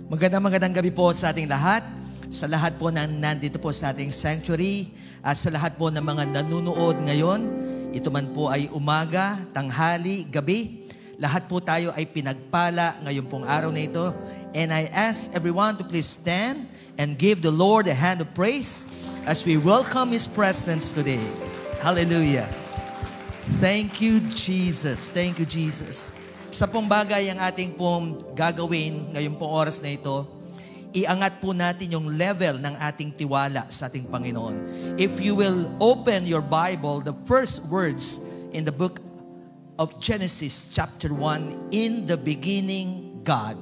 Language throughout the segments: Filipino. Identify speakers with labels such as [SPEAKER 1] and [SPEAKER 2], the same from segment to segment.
[SPEAKER 1] Magandang gabi po sa ating lahat, sa lahat po na nandito po sa ating sanctuary, at sa lahat po ng mga nanunood ngayon. Ito man po ay umaga, tanghali, gabi. Lahat po tayo ay pinagpala ngayon pong araw na ito. And I ask everyone to please stand and give the Lord a hand of praise as we welcome His presence today. Hallelujah. Thank you, Jesus. Thank you, Jesus. Sa pong bagay ang ating pong gagawin ngayong pong oras na ito, iangat po natin yung level ng ating tiwala sa ating Panginoon. If you will open your Bible, the first words in the book of Genesis chapter 1, in the beginning, God.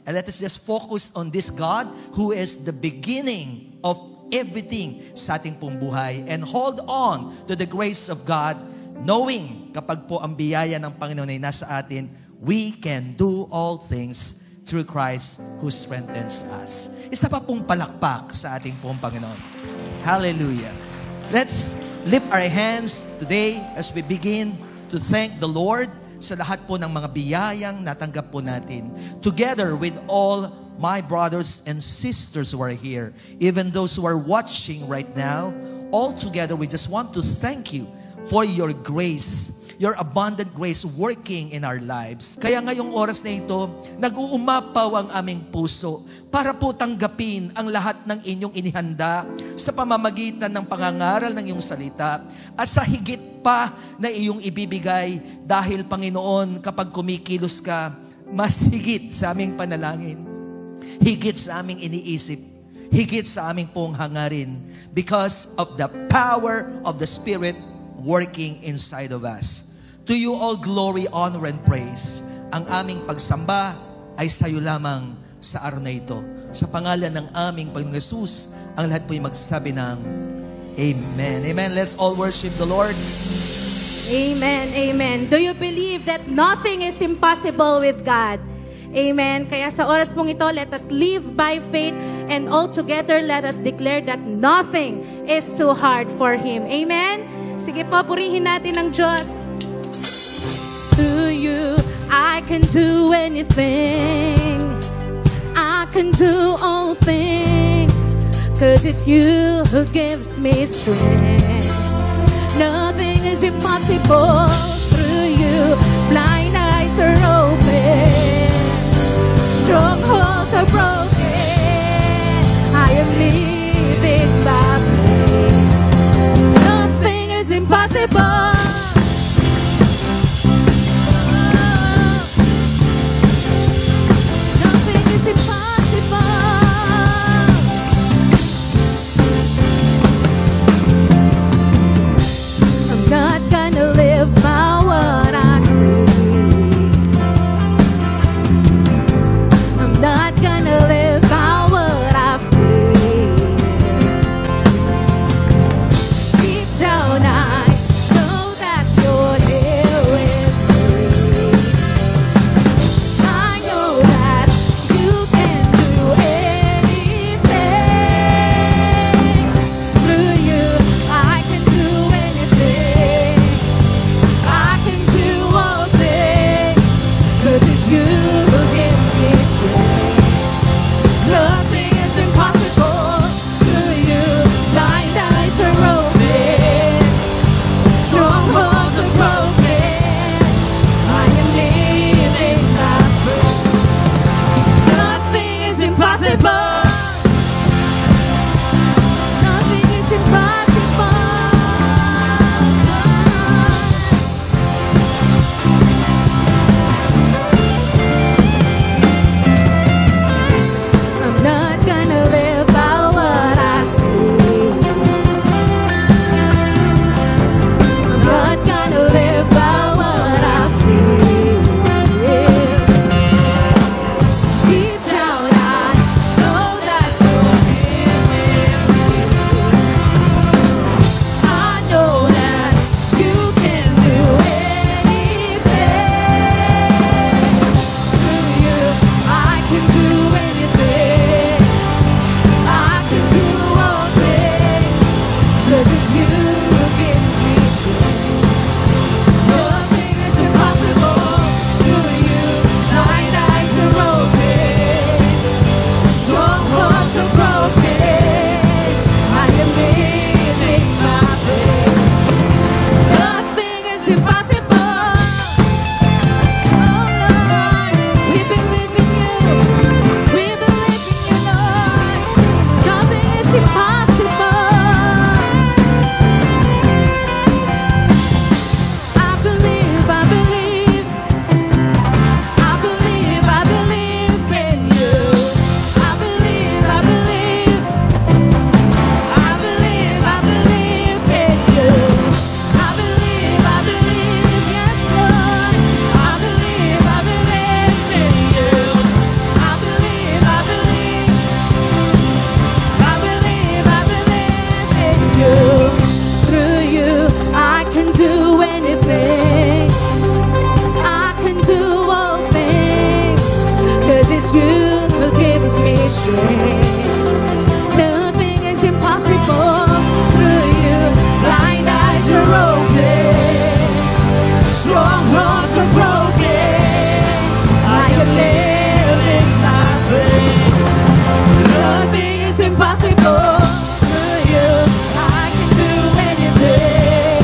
[SPEAKER 1] And let us just focus on this God who is the beginning of everything sa ating pong buhay. And hold on to the grace of God, knowing kapag po ang biyaya ng Panginoon ay nasa atin, we can do all things through Christ who strengthens us. Isa pa pong palakpak sa ating pong Panginoon. Hallelujah. Let's lift our hands today as we begin to thank the Lord sa lahat po ng mga biyayang natanggap po natin. Together with all my brothers and sisters who are here, even those who are watching right now, all together we just want to thank you for your grace, your abundant grace working in our lives. Kaya ngayong oras na ito, nag-uumapaw ang aming puso para po tanggapin ang lahat ng inyong inihanda sa pamamagitan ng pangangaral ng iyong salita at sa higit pa na iyong ibibigay dahil, Panginoon, kapag kumikilos ka, mas higit sa aming panalangin, higit sa aming iniisip, higit sa aming pong hangarin because of the power of the Spirit working inside of us. To you all glory, honor, and praise. Ang aming pagsamba ay sa iyo lamang sa araw na ito. Sa pangalan ng aming Panginoong Hesus, ang lahat po'y magsabi ng Amen. Amen. Let's all worship the Lord.
[SPEAKER 2] Amen. Amen. Do you believe that nothing is impossible with God? Amen. Kaya sa oras pong ito, let us live by faith and all together let us declare that nothing is too hard for Him. Amen. Sige po, purihin natin ang Diyos. Through you, I can do anything. I can do all things. 'Cause it's you who gives me strength. Nothing is impossible through you. Blind eyes are open. Strongholds are broken. I am living by faith. Nothing is impossible.
[SPEAKER 3] Deep down I know
[SPEAKER 2] day. Nothing is impossible through you. Blind eyes are open, strongholds are broken. I am living by faith. Nothing is impossible through you. I can do anything.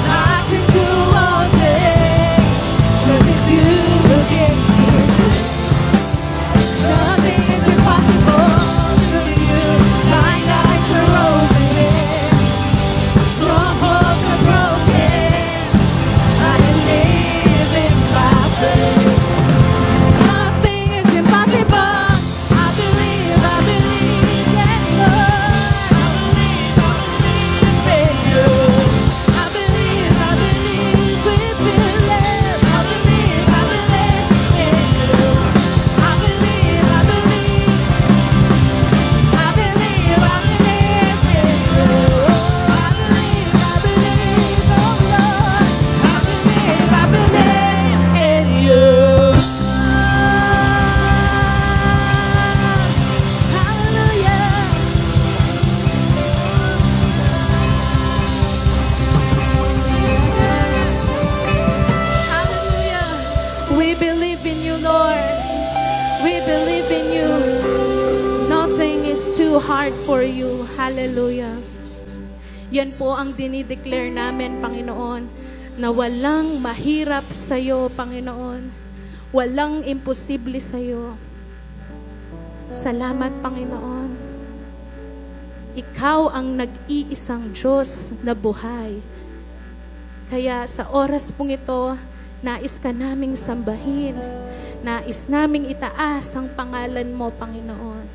[SPEAKER 2] I can do all things. 'Cause it's you who gives me strength. Nothing is impossible through you. Blind eyes are open, strongholds are broken. I am living by faith. Nothing is impossible. I believe, yes, Lord. I believe in you. I believe with you, Lord. I believe in you. I believe in you. I believe in you. I believe in you. Hallelujah. We believe in you, Lord. We believe in you. Nothing is too hard for you. Hallelujah. Yan po ang dinideclare namin, Panginoon, na walang mahirap sa'yo, Panginoon. Walang imposible sa'yo. Salamat, Panginoon. Ikaw ang nag-iisang Diyos na buhay. Kaya sa oras pong ito, nais ka naming sambahin. Nais naming itaas ang pangalan mo, Panginoon.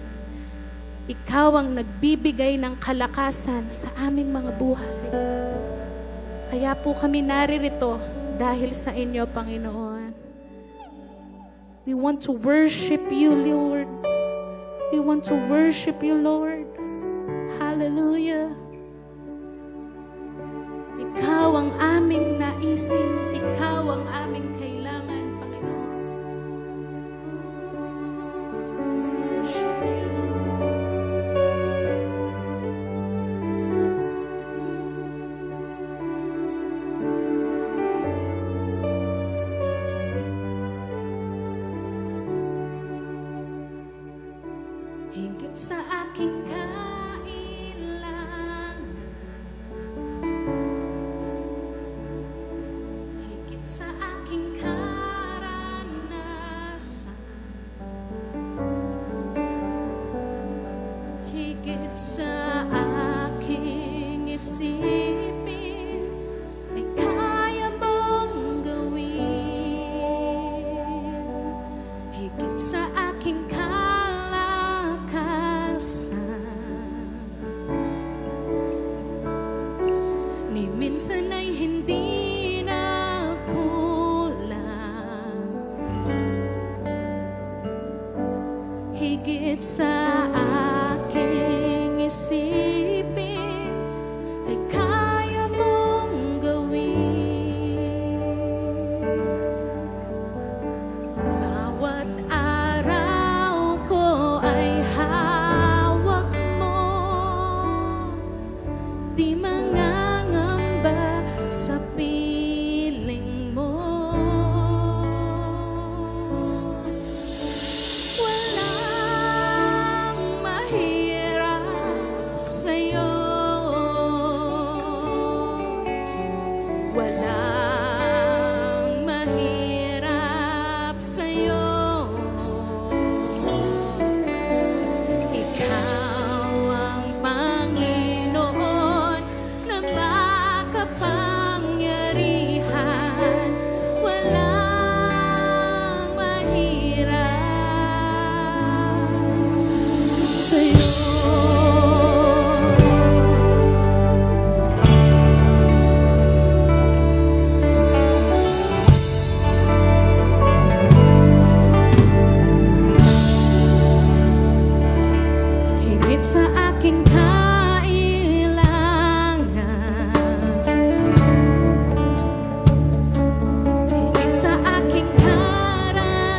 [SPEAKER 2] Ikaw ang nagbibigay ng kalakasan sa aming mga buhay. Kaya po kami naririto dahil sa inyo, Panginoon. We want to worship you, Lord. We want to worship you, Lord. Hallelujah. Ikaw ang aming naisin. Ikaw ang aming kailangan, Panginoon. Worship you. Higit sa aking kailangan, higit sa aking karanasan, higit sa aking isipin, ay kaya mong gawin. Higit sa aking ni minsan ay hindi na kulang. Higit sa aking isipin, ay kaya mong gawin. Bawat araw ko ay hawak mo, di mangangamba sa piling mo. Walang mahirap sa'yo. Walang mahirap sa'yo. Ikaw ang Panginoon na makapangyarihan. Walang mahirap sa'yo. Higit sa aking kailangan, higit sa aking karanasan,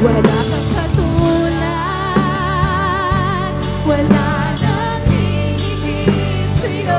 [SPEAKER 2] Wala kang katulad, wala nang hihigit sa'yo.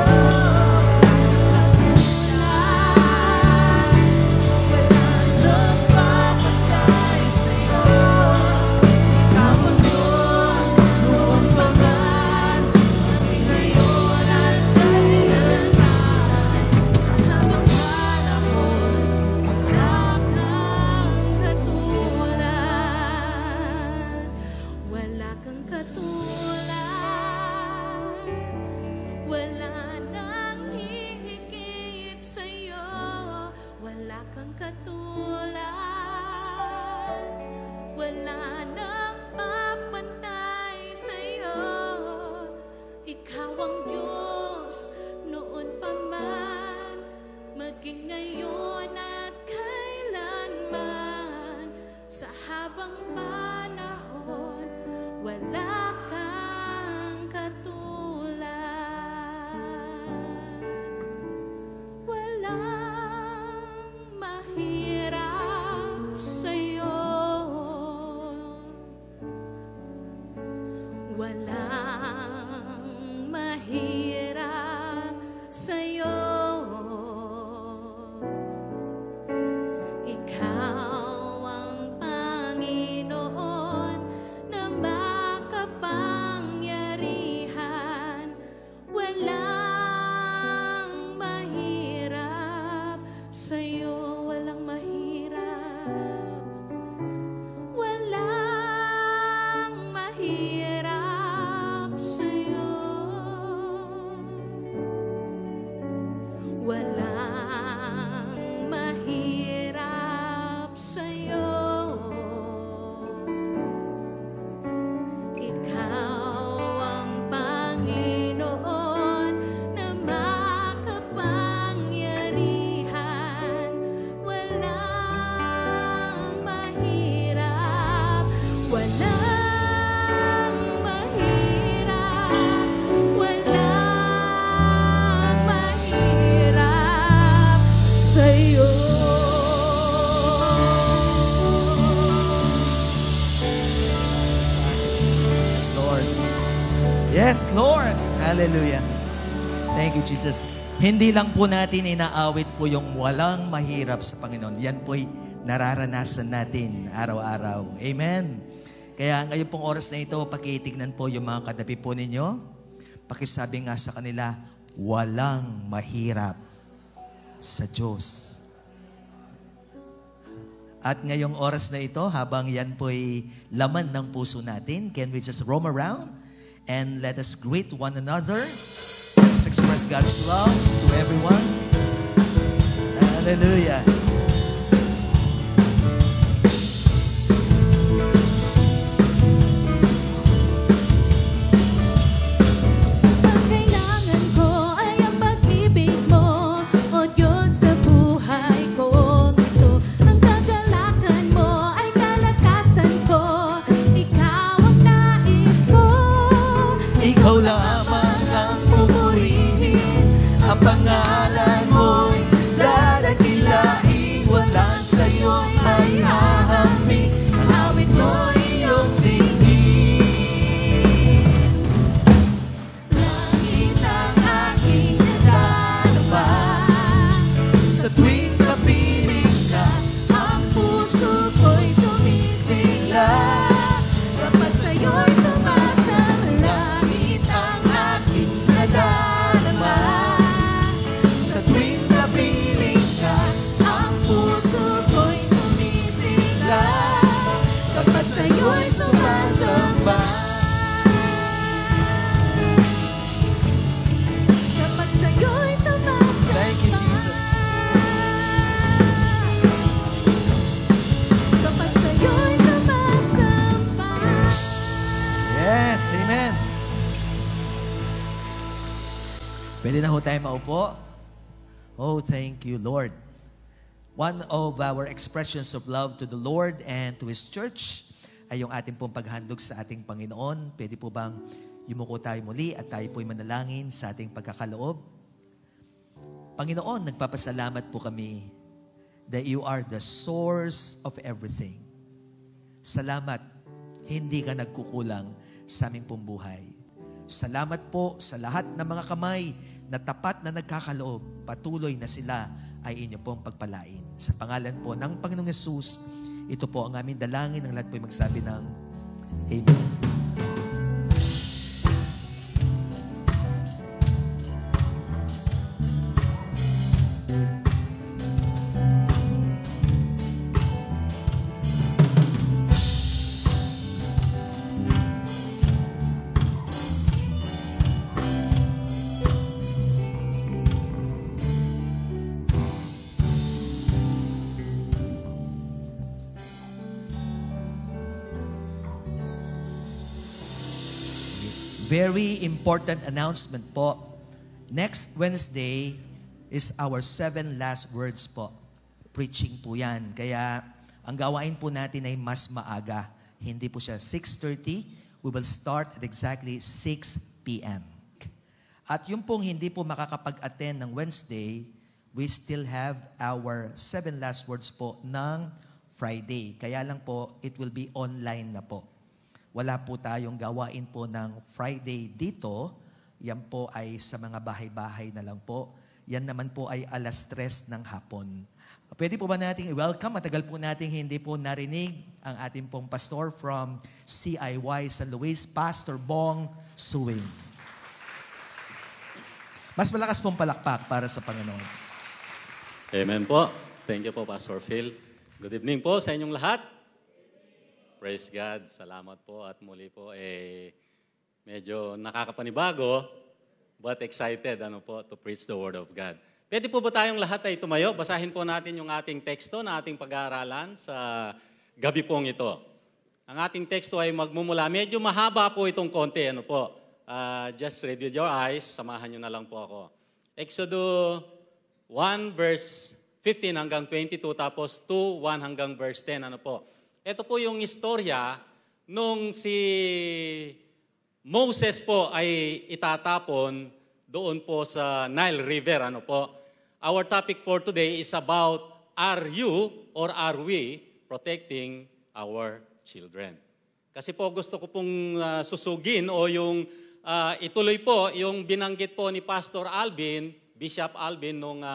[SPEAKER 2] Walang mahirap sa'yo. Ikaw ang Panginoon na makapangyarihan. Walang mahirap sa'yo. Walang mahirap. Walang mahirap sa'yo. Walang mahirap sa'yo. Ikaw ang Panginoon na makapangyarihan. Walang mahirap. Walang mahirap. Walang mahirap sa'yo.
[SPEAKER 1] Yes, Lord. Yes, Lord. Hallelujah. Thank you, Jesus. Hindi lang po natin inaawit po yung walang mahirap sa Panginoon. Yan po'y nararanasan natin araw-araw. Amen. Kaya ngayon pong oras na ito, pakitignan po yung mga katabi po ninyo. Pakisabi nga sa kanila, walang mahirap sa Diyos. At ngayong oras na ito, habang yan po'y laman ng puso natin, can we just roam around and let us greet one another? Let's express God's love to everyone. Hallelujah.
[SPEAKER 2] Ang kailangan ko ay ang pag-ibig mo, O Diyos, sa buhay kong ito. Ang kagalakan mo ay kalakasan ko, Ikaw ang nais ko.
[SPEAKER 1] Ikaw lamang ang pupurihin, ang pangalan mo'y dadakilain, walang sa'yo ay hahambing, ang awit mo'y iyong tingin. Langit ang aking nadarama, sa tuwing kapiling ka,
[SPEAKER 2] Ang puso ko'y sumisigla kapag sa'yo'y sumasama.
[SPEAKER 1] langit ang aking nadarama, sa tuwing kapiling ka,
[SPEAKER 2] Ang puso ko'y sumisigla
[SPEAKER 1] kapag sa'yo'y sumasamba.
[SPEAKER 2] kapag sa'yo'y sumasama.
[SPEAKER 1] Thank you, Jesus.
[SPEAKER 2] Kapag sa'yo'y sumasamba.
[SPEAKER 1] Yes, amen. Pwede na ho tayo maupo. Oh, thank you, Lord. One of our expressions of love to the Lord and to His church ay yung ating pong paghandog sa ating Panginoon. Pwede po bang yumuko tayo muli at tayo po'y manalangin sa ating pagkakaloob? Panginoon, nagpapasalamat po kami that you are the source of everything. Salamat, hindi ka nagkukulang sa aming pong buhay. Salamat po sa lahat ng mga kamay na tapat na nagkakaloob. Patuloy na sila ay inyo pong pagpalain. Sa pangalan po ng Panginoong Yesus, ito po ang aming dalangin. Ang lahat po ay magsabi ng Amen. Very important announcement po. Next Wednesday is our 7 last words po. Preaching po yan. Kaya ang gawain po natin ay mas maaga. Hindi po siya 6:30. We will start at exactly 6 p.m. At yung pong hindi po makakapag-attend ng Wednesday, we still have our 7 last words po ng Friday. Kaya lang po, it will be online na po. Wala po tayong gawain po ng Friday dito. Yan po ay sa mga bahay-bahay na lang po. Yan naman po ay 3:00 ng hapon. Pwede po ba nating i-welcome? Matagal po nating hindi po narinig ang ating pong pastor from CIY San Luis, Pastor Bong Suwing. Mas malakas pong palakpak para sa Panginoon.
[SPEAKER 3] Amen po. Thank you po, Pastor Phil. Good evening po sa inyong lahat. Praise God. Salamat po at muli po medyo nakakapanibago but excited to preach the Word of God. Pwede po ba tayong lahat ay tumayo? Basahin po natin yung ating teksto na ating pag-aaralan sa gabi pong ito. Ang ating teksto ay magmumula. Medyo mahaba po itong konti. Just read with your eyes. Samahan nyo na lang po ako. Exodus 1 verse 15 hanggang 22 tapos 2, 1 hanggang verse 10. Ito po yung istorya nung si Moses po ay itatapon doon po sa Nile River. Our topic for today is about, are you or are we protecting our children? Kasi po gusto ko pong susugin o yung ituloy po yung binanggit po ni Pastor Alvin, Bishop Alvin nung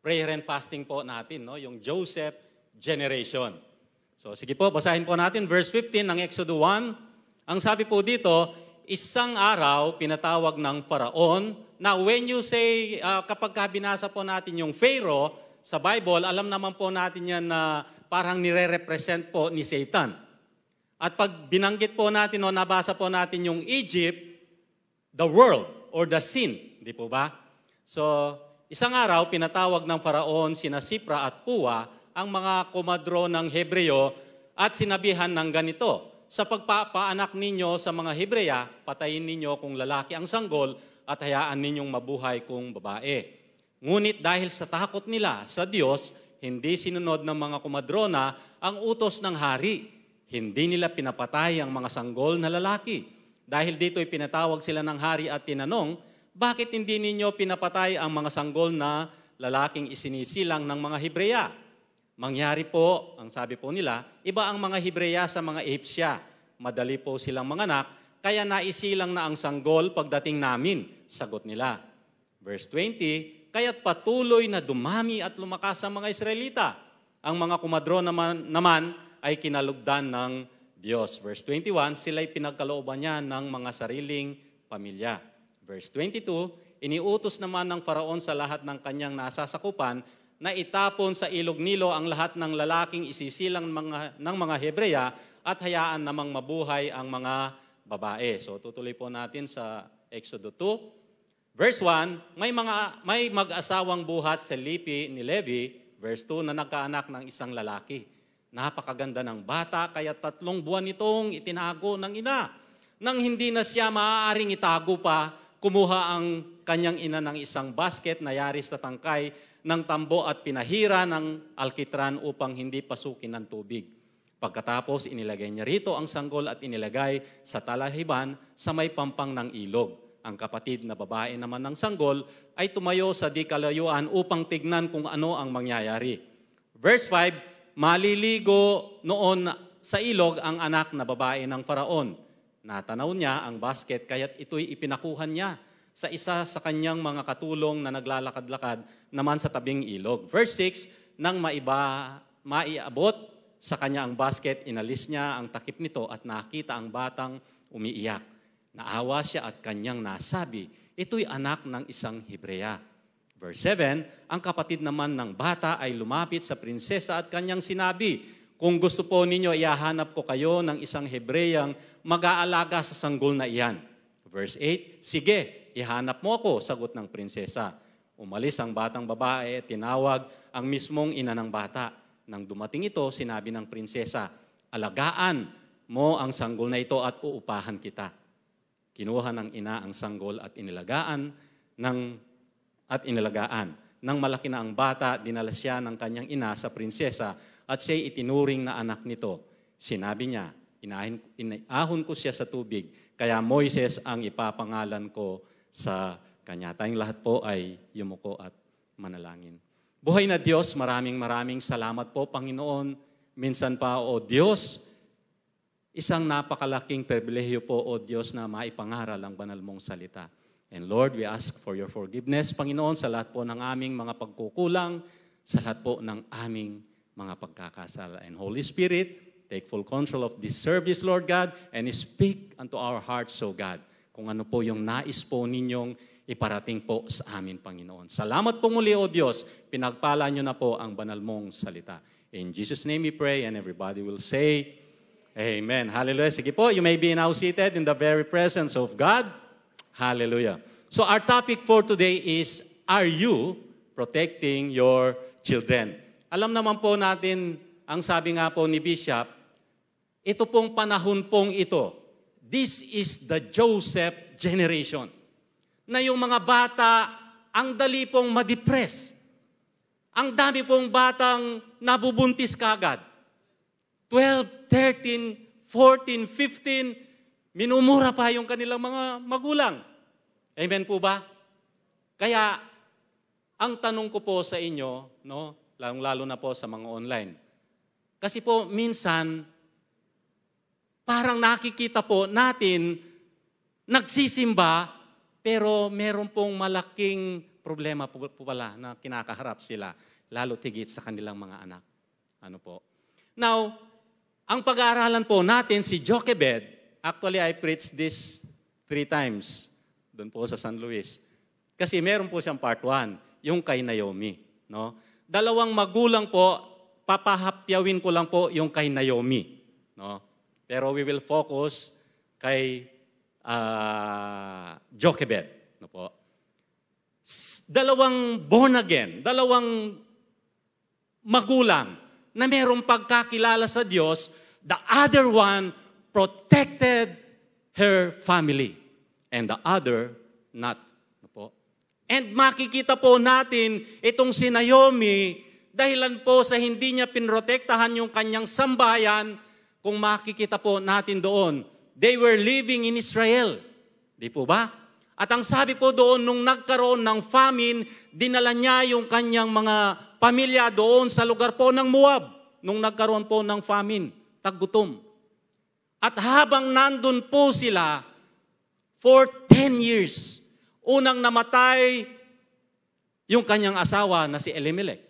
[SPEAKER 3] prayer and fasting po natin, yung Joseph generation. So sige po, basahin po natin verse 15 ng Exodus 1. Ang sabi po dito, isang araw pinatawag ng Faraon. Now when you say, kapag binasa po natin yung Pharaoh sa Bible, alam naman po natin yan na parang nire-represent po ni Satan. At pag binanggit po natin o nabasa po natin yung Egypt, the world or the sin, di po ba? So isang araw pinatawag ng Faraon sina Sipra at Pua ang mga komadro ng Hebreo at sinabihan ng ganito, sa pagpapaanak ninyo sa mga Hebreya, patayin ninyo kung lalaki ang sanggol at hayaan ninyong mabuhay kung babae. Ngunit dahil sa takot nila sa Diyos, hindi sinunod ng mga komadrona ang utos ng hari. Hindi nila pinapatay ang mga sanggol na lalaki. Dahil dito'y pinatawag sila ng hari at tinanong, bakit hindi ninyo pinapatay ang mga sanggol na lalaking isinisilang ng mga Hebreya? Mangyari po, ang sabi po nila, iba ang mga Hebreya sa mga Egyptya. Madali po silang manganak, kaya naisilang na ang sanggol pagdating namin, sagot nila. Verse 20, kaya't patuloy na dumami at lumakas ang mga Israelita. Ang mga kumadro naman ay kinalugdan ng Diyos. Verse 21, sila'y pinagkalooban niya ng mga sariling pamilya. Verse 22, iniutos naman ng Faraon sa lahat ng kanyang nasasakupan na itapon sa ilog Nilo ang lahat ng lalaking isisilang ng mga Hebreya at hayaan namang mabuhay ang mga babae. So tutuloy po natin sa Exodus 2. Verse 1, may mag-asawang buhat sa lipi ni Levi, verse 2, na nagkaanak ng isang lalaki. Napakaganda ng bata, kaya 3 buwan itong itinago ng ina. Nang hindi na siya maaaring itago pa, kumuha ang kanyang ina ng isang basket na yaris na tangkay ng tambo at pinahira ng alkitran upang hindi pasukin ng tubig. Pagkatapos, inilagay niya rito ang sanggol at inilagay sa talahiban sa may pampang ng ilog. Ang kapatid na babae naman ng sanggol ay tumayo sa di kalayuan upang tignan kung ano ang mangyayari. Verse 5, maliligo noon sa ilog ang anak na babae ng Faraon. Natanaw niya ang basket, kaya't ito'y ipinakuhan niya sa isa sa kanyang mga katulong na naglalakad-lakad naman sa tabing ilog. Verse 6, nang maiabot sa kanya ang basket, inalis niya ang takip nito at nakita ang batang umiiyak. Naawa siya at kanyang nasabi, ito'y anak ng isang Hebrea. Verse 7, ang kapatid naman ng bata ay lumapit sa prinsesa at kanyang sinabi, kung gusto po ninyo, ihahanap ko kayo ng isang Hebreyang mag-aalaga sa sanggol na iyan. Verse 8, sige, ihanap mo ako, sagot ng prinsesa. Umalis ang batang babae at tinawag ang mismong ina ng bata. Nang dumating ito, sinabi ng prinsesa, alagaan mo ang sanggol na ito at uupahan kita. Kinuha ng ina ang sanggol at inilagaan. Nang malaki na ang bata, dinala siya ng kanyang ina sa prinsesa at siya'y itinuring na anak nito. Sinabi niya, inahon ko siya sa tubig, kaya Moises ang ipapangalan ko sa kanya. Tayong lahat po ay yumuko at manalangin. Buhay na Diyos, maraming salamat po, Panginoon. Minsan pa, O Diyos, isang napakalaking pribilehiyo po, O Diyos, na maipangaral ang banal mong salita. And Lord, we ask for your forgiveness, Panginoon, sa lahat po ng aming mga pagkukulang, sa lahat po ng aming mga pagkakasala. And Holy Spirit, take full control of this service, Lord God, and speak unto our hearts, O God, kung ano po yung nais po ninyong iparating po sa amin, Panginoon. Salamat po muli, O Diyos, pinagpala nyo na po ang banal mong salita. In Jesus' name we pray, and everybody will say, Amen. Hallelujah. Sige po, you may be now seated in the very presence of God. Hallelujah. So our topic for today is, are you protecting your children? Alam naman po natin, ang sabi nga po ni Bishop, ito pong panahon pong ito, this is the Joseph generation. Na yung mga bata, ang dali pong ma-depress. Ang dami pong batang nabubuntis kagad. 12, 13, 14, 15, minumura pa yung kanilang mga magulang. Amen po ba? Kaya, ang tanong ko po sa inyo, no, lalong-lalo na po sa mga online, kasi po minsan, parang nakikita po natin, nagsisimba, pero meron pong malaking problema po pala na kinakaharap sila, lalo tigit sa kanilang mga anak. Ano po? Now, ang pag-aaralan po natin si Jochebed, actually I preached this 3 times doon po sa San Luis. Kasi meron po siyang part 1, yung kay Naomi. No? 2 magulang po, papahapyawin ko lang po yung kay Naomi. No? Pero we will focus kay Jochebed. No po. 2 born again, 2 magulang na mayroong pagkakilala sa Diyos, the other one protected her family and the other not. No po. And makikita po natin itong si Naomi, dahilan po sa hindi niya pinrotektahan yung kanyang sambayan, kung makikita po natin doon, they were living in Israel. Di po ba? At ang sabi po doon, nung nagkaroon ng famine, dinala niya yung kanyang mga pamilya doon sa lugar po ng Moab. Nung nagkaroon po ng famine, taggutom. At habang nandun po sila, for 10 years, unang namatay yung kanyang asawa na si Elimelech.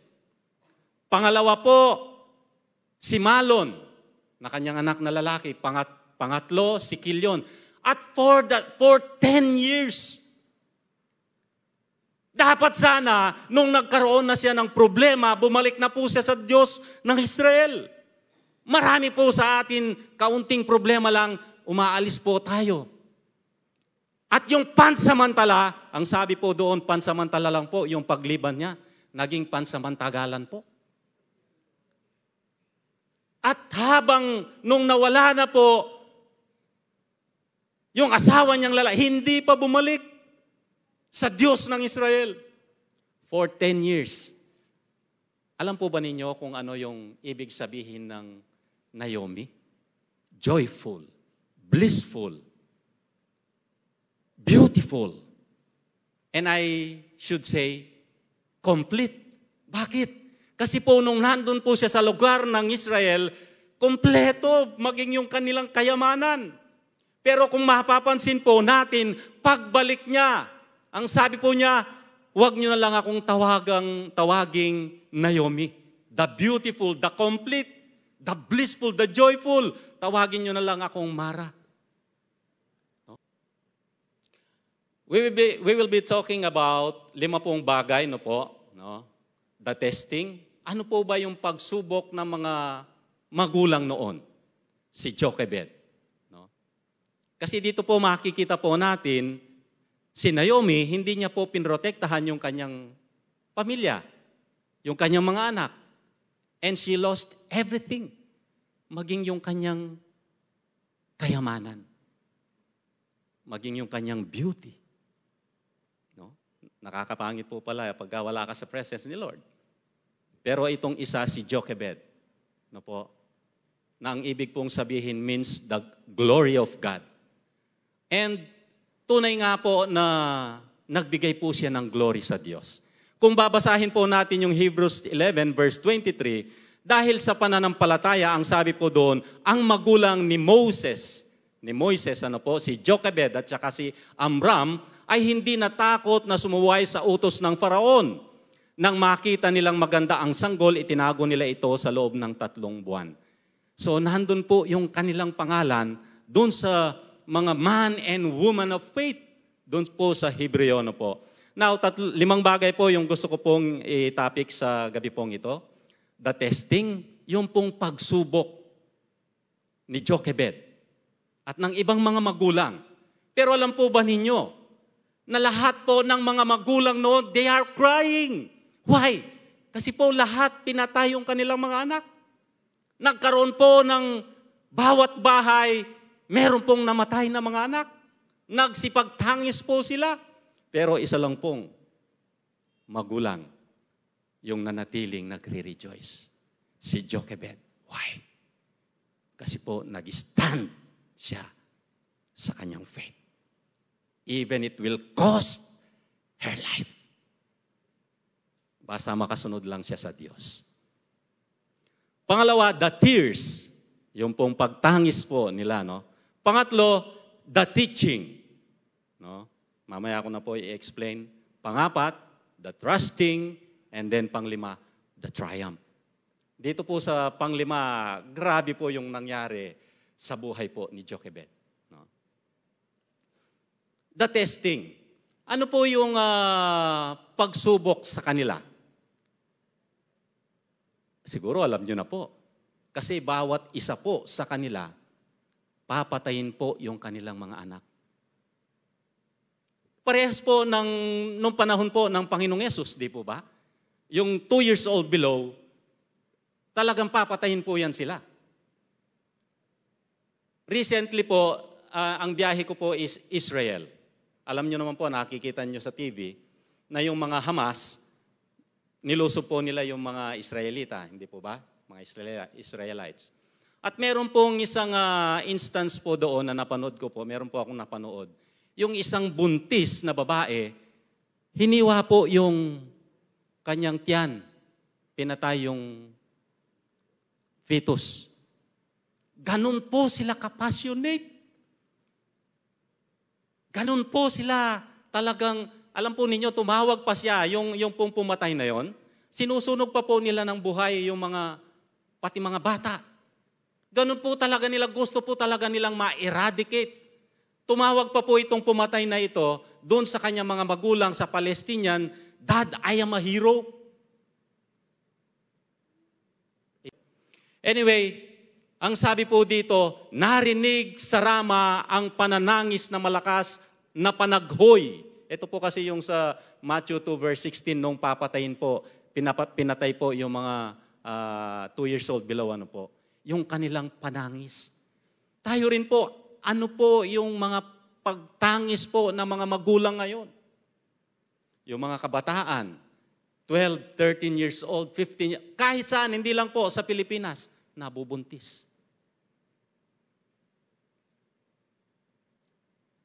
[SPEAKER 3] Pangalawa po, si Malon, na kanyang anak na lalaki. Pangatlo, si Kilyon. At for 10 years, dapat sana, nung nagkaroon na siya ng problema, bumalik na po siya sa Diyos ng Israel. Marami po sa atin, kaunting problema lang, umaalis po tayo. At yung pansamantala, ang sabi po doon, pansamantala lang po, yung pagliban niya, naging pansamantagalan po. At habang nung nawala na po, yung asawa niyang lalaki, hindi pa bumalik sa Diyos ng Israel for 10 years. Alam po ba ninyo kung ano yung ibig sabihin ng Naomi? Joyful, blissful, beautiful, and I should say, complete. Bakit? Kasi po nung nandun po siya sa lugar ng Israel, Kompleto, maging yung kanilang kayamanan. Pero kung mapapansin po natin, pagbalik niya, ang sabi po niya, huwag niyo na lang akong tawaging Naomi. The beautiful, the complete, the blissful, the joyful. Tawagin niyo na lang akong Mara. No? We will be talking about 5 bagay, no po, no? The testing. Ano po ba yung pagsubok ng mga magulang noon? Si Jochebed. Kasi dito po makikita po natin, si Naomi, hindi niya po pinrotektahan yung kanyang pamilya, yung kanyang mga anak. And she lost everything, maging yung kanyang kayamanan, maging yung kanyang beauty. No? Nakakapangit po pala pag wala ka sa presence ni Lord. Pero itong isa, si Jochebed, no po, na ang ibig pong sabihin means the glory of God. And tunay nga po na nagbigay po siya ng glory sa Diyos. Kung babasahin po natin yung Hebrews 11 verse 23, dahil sa pananampalataya, ang sabi po doon, ang magulang ni Moises, si Jochebed at saka si Amram, ay hindi natakot na sumuway sa utos ng Faraon. Nang makita nilang maganda ang sanggol, itinago nila ito sa loob ng 3 buwan. So nandun po yung kanilang pangalan doon sa mga man and woman of faith, doon po sa Hebreo no po. Now, 5 bagay po yung gusto ko pong i-topic sa gabi pong ito. The testing, yung pong pagsubok ni Jochebed at ng ibang mga magulang. Pero alam po ba ninyo, na lahat po ng mga magulang noon, they are crying. Why? Kasi po lahat pinatay yung kanilang mga anak. Nagkaroon po ng bawat bahay, meron pong namatay na mga anak. Nagsipagtangis po sila. Pero isa lang pong magulang yung nanatiling nagre-rejoice. Si Jochebed. Why? Kasi po nag-stand siya sa kanyang faith. Even it will cost her life. Basta makasunod lang siya sa Diyos. Pangalawa, the tears. Yung pong pagtangis po nila, no? Pangatlo, the teaching. No? Mamaya ko na po i-explain. Pangapat, the trusting. And then panglima, the triumph. Dito po sa panglima, grabe po yung nangyari sa buhay po ni Jochebed. No? The testing. Ano po yung pagsubok sa kanila? Siguro alam nyo na po. Kasi bawat isa po sa kanila, papatayin po yung kanilang mga anak. Parehas po nung panahon po ng Panginoong Yesus, di po ba? Yung 2 years old below, talagang papatayin po yan sila. Recently po, ang biyahe ko po is Israel. Alam nyo naman po, nakikita nyo sa TV, na yung mga Hamas, nilusob po nila yung mga Israelita, hindi po ba? Mga Israelites. At meron pong isang instance po doon na napanood ko po, meron po akong napanood. Yung isang buntis na babae, hiniwa po yung kanyang tiyan, pinatay yung fetus. Ganun po sila kapassionate. Ganun po sila talagang, alam po ninyo, tumawag pa siya, yung pong pumatay na yon. Sinusunog pa po nila ng buhay yung pati mga bata. Ganun po talaga nila, gusto po talaga nilang ma-eradicate. Tumawag pa po itong pumatay na ito, doon sa kanyang mga magulang sa Palestinian, Dad, I am a hero. Anyway, ang sabi po dito, narinig sa Rama ang pananangis na malakas na panaghoy. Ito po kasi yung sa Matthew 2 verse 16, nung papatayin po, pinatay po yung mga 2 years old below, ano po, yung kanilang panangis. Tayo rin po, ano po yung mga pagtangis po ng mga magulang ngayon? Yung mga kabataan, 12, 13 years old, 15, kahit saan, hindi lang po sa Pilipinas, nabubuntis.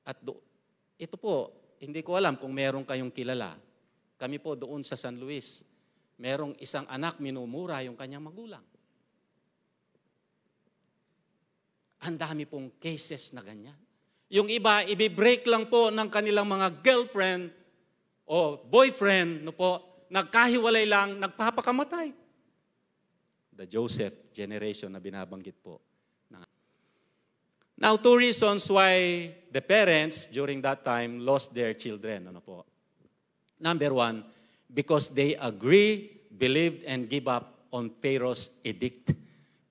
[SPEAKER 3] At ito po, hindi ko alam kung meron kayong kilala. Kami po doon sa San Luis, merong isang anak minumura yung kanyang magulang. Ang dami pong cases na ganyan. Yung iba, i-break lang po ng kanilang mga girlfriend o boyfriend, no po, nagkahiwalay lang, nagpapakamatay. The Joseph generation na binabanggit po. Now, two reasons why the parents during that time lost their children. Ano po? Number one, because they agree, believed, and give up on Pharaoh's edict.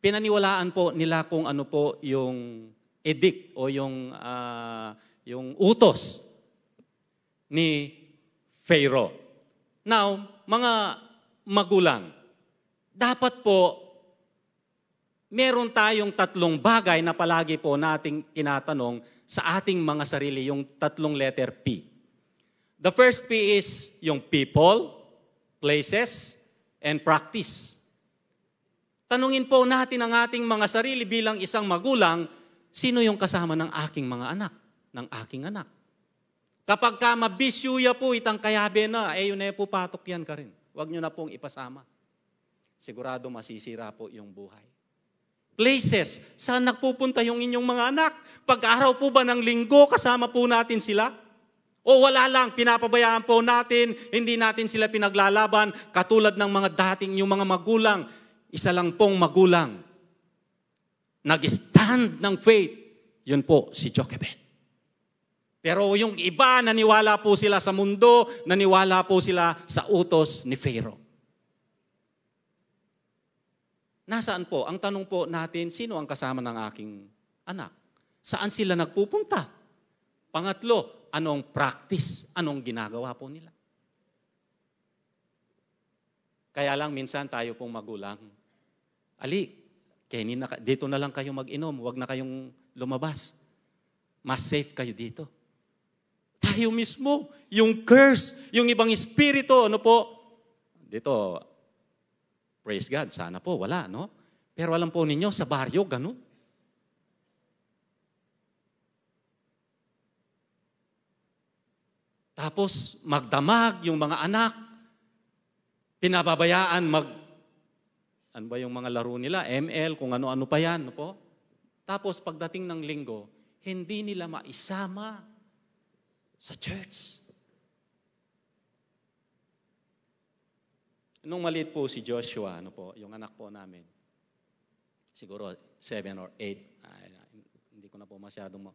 [SPEAKER 3] Pinaniwalaan po nila kung ano po yung edict o yung utos ni Pharaoh. Now, mga magulang, dapat po meron tayong tatlong bagay na palagi po nating tinatanong sa ating mga sarili, yung tatlong letter P. The first P is yung people, places, and practice. Tanungin po natin ang ating mga sarili bilang isang magulang, sino yung kasama ng aking mga anak, ng aking anak? Kapag ka mabisyuya po itang kayabe na, yun na po patok yan ka rin. Huwag nyo na pong ipasama. Sigurado masisira po yung buhay. Places, saan nagpupunta yung inyong mga anak? Pag-araw po ba ng linggo, kasama po natin sila? O wala lang, pinapabayaan po natin, hindi natin sila pinaglalaban, katulad ng mga dating yung mga magulang. Isa lang pong magulang. Nag-stand ng faith. Yun po, si Jochebed. Pero yung iba, naniwala po sila sa mundo, naniwala po sila sa utos ni Pharaoh. Nasaan po? Ang tanong po natin, sino ang kasama ng aking anak? Saan sila nagpupunta? Pangatlo, anong practice? Anong ginagawa po nila? Kaya lang minsan tayo pong magulang, dito na lang kayo mag-inom, huwag na kayong lumabas. Mas safe kayo dito. Tayo mismo, yung curse, yung ibang espiritu, ano po? Dito, praise God, sana po, wala, no? Pero alam po ninyo, sa baryo, ganun. Tapos, magdamag yung mga anak, pinababayaan ano ba yung mga laro nila? ML, kung ano-ano pa yan, no po? Tapos, pagdating ng linggo, hindi nila maisama sa church. Nung maliit po si Joshua, ano po, yung anak po namin, siguro 7 or 8, hindi ko na po masyadong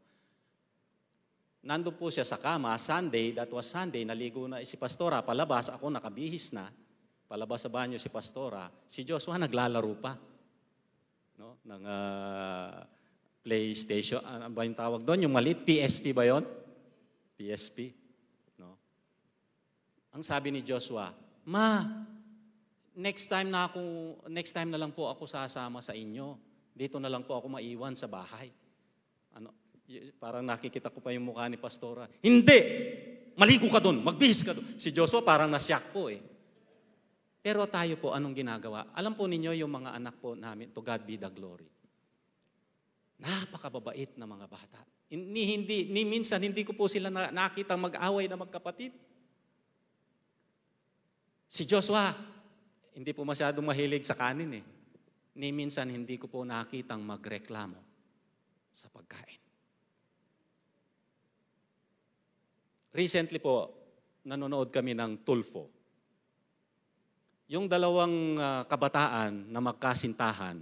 [SPEAKER 3] nandun po siya sa kama, Sunday, that was Sunday, naligo na si Pastora, palabas, ako nakabihis na, palabas sa banyo si Pastora, si Joshua naglalaro pa, no, ng PlayStation, ano ba yung tawag doon? Yung maliit, PSP ba yon? PSP, no? Ang sabi ni Joshua, Ma, next time na lang po ako sasama sa inyo. Dito na lang po ako maiwan sa bahay. Parang nakikita ko pa yung mukha ni Pastora. Hindi! Maligo ka doon, magbihis ka doon. Si Joshua parang nasyak po eh. Pero tayo po, anong ginagawa? Alam po ninyo yung mga anak po namin, to God be the glory. Napakababait na mga bata. Minsan hindi ko po sila nakita mag-away na magkapatid. Si Joshua, hindi po masyadong mahilig sa kanin eh. Minsan hindi ko po nakitang magreklamo sa pagkain. Recently po, nanonood kami ng Tulfo. Yung dalawang kabataan na magkasintahan,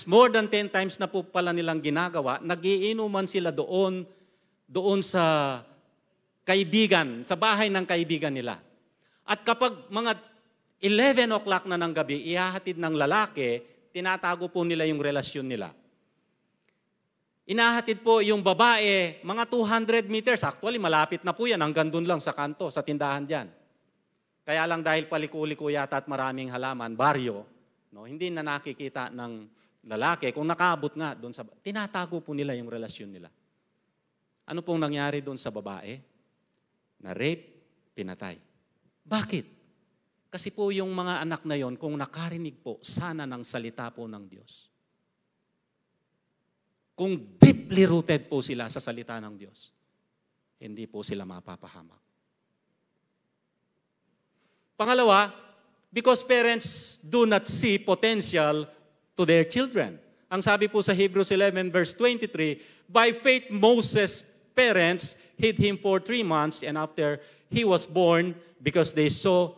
[SPEAKER 3] more than 10 times na po pala nilang ginagawa, nagiinuman sila doon sa kaibigan, sa bahay ng kaibigan nila. At kapag mga 11 o'clock na ng gabi, ihahatid ng lalaki, tinatago po nila yung relasyon nila. Inahatid po yung babae, mga 200 meters. Actually, malapit na po yan. Hanggang doon lang sa kanto, sa tindahan dyan. Kaya lang dahil paliko-liko yata at maraming halaman, baryo, no, hindi na nakikita ng lalaki. Kung nakaabot nga doon sa... Tinatago po nila yung relasyon nila. Ano pong nangyari doon sa babae? Na-rape, pinatay. Bakit? Kasi po yung mga anak na yon, kung nakarinig po sana ng salita po ng Diyos, kung deeply rooted po sila sa salita ng Diyos, hindi po sila mapapahamak. Pangalawa, because parents do not see potential to their children. Ang sabi po sa Hebrews 11 verse 23, by faith Moses' parents hid him for 3 months, and after he was born, because they saw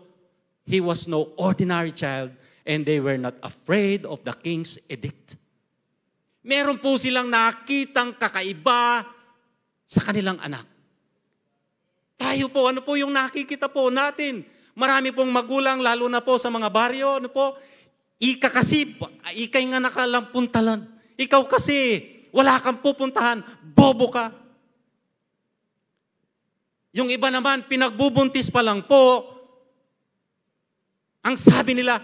[SPEAKER 3] he was no ordinary child, and they were not afraid of the king's edict. Meron po silang nakitang kakaiba sa kanilang anak. Tayo po, ano po yung nakikita po natin? Marami pong magulang, lalo na po sa mga baryo, ano po, ikay nga nakalampuntalan. Ikaw kasi, wala kang pupuntahan, bobo ka. Yung iba naman, pinagbubuntis pa lang po, ang sabi nila,